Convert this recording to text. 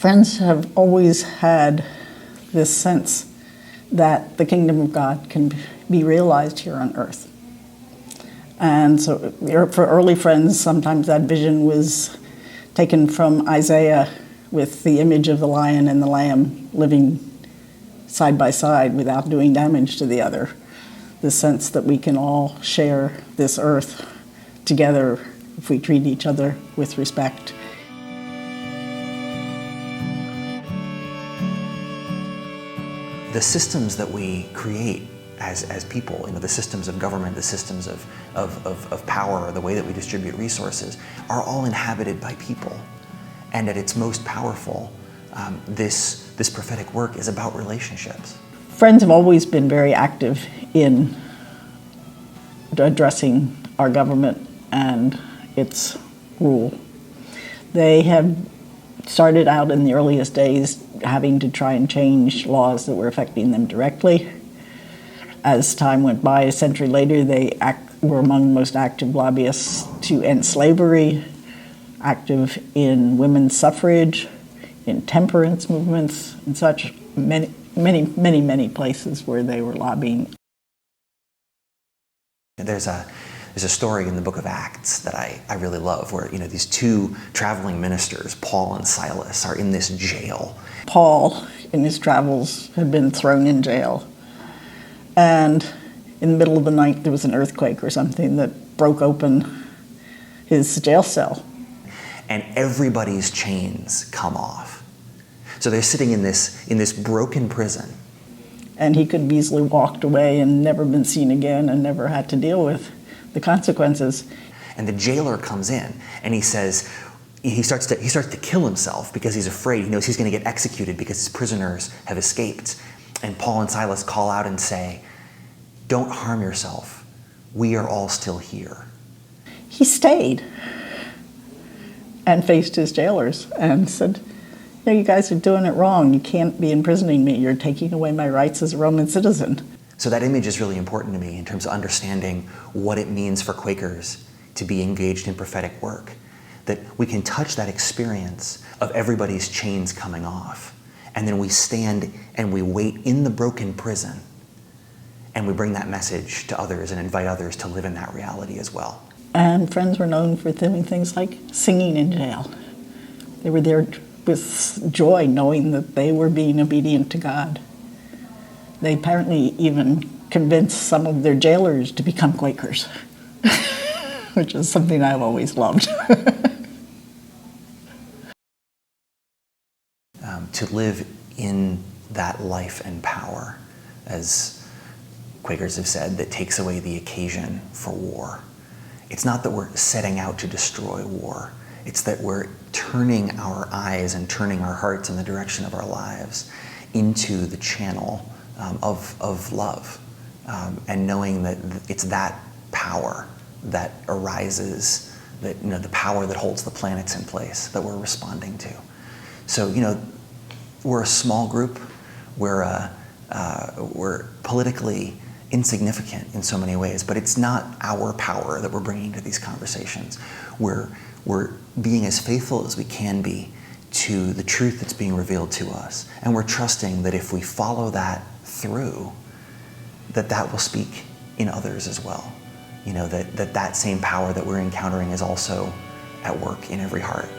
Friends have always had this sense that the kingdom of God can be realized here on earth. And so for early Friends, sometimes that vision was taken from Isaiah with the image of the lion and the lamb living side by side without doing damage to the other. The sense that we can all share this earth together if we treat each other with respect. The systems that we create as people, the systems of government, the systems of power, the way that we distribute resources, are all inhabited by people. And at its most powerful, this prophetic work is about relationships. Friends have always been very active in addressing our government and its rule. They have started out in the earliest days having to try and change laws that were affecting them directly. As time went by, a century later, they were among the most active lobbyists to end slavery, active in women's suffrage, in temperance movements, and such, many places where they were lobbying. There's a story in the book of Acts that I really love where, these two traveling ministers, Paul and Silas, are in this jail. Paul, in his travels, had been thrown in jail. And in the middle of the night, there was an earthquake or something that broke open his jail cell. And everybody's chains come off. So they're sitting in this broken prison. And he could have easily walked away and never been seen again and never had to deal with the consequences. And the jailer comes in and he says, he starts to kill himself because he's afraid. He knows he's going to get executed because his prisoners have escaped. And Paul and Silas call out and say, "Don't harm yourself. We are all still here." He stayed and faced his jailers and said, "You guys are doing it wrong. You can't be imprisoning me. You're taking away my rights as a Roman citizen." So that image is really important to me in terms of understanding what it means for Quakers to be engaged in prophetic work. That we can touch that experience of everybody's chains coming off. And then we stand and we wait in the broken prison. And we bring that message to others and invite others to live in that reality as well. And Friends were known for doing things like singing in jail. They were there with joy, knowing that they were being obedient to God. They apparently even convinced some of their jailers to become Quakers, which is something I've always loved. To live in that life and power, as Quakers have said, that takes away the occasion for war. It's not that we're setting out to destroy war. It's that we're turning our eyes and turning our hearts in the direction of our lives into the channel of love, and knowing that it's that power that arises, that the power that holds the planets in place that we're responding to. So we're a small group. We're politically insignificant in so many ways, but it's not our power that we're bringing to these conversations. We're being as faithful as we can be to the truth that's being revealed to us, and we're trusting that if we follow that through, that will speak in others as well. That same power that we're encountering is also at work in every heart.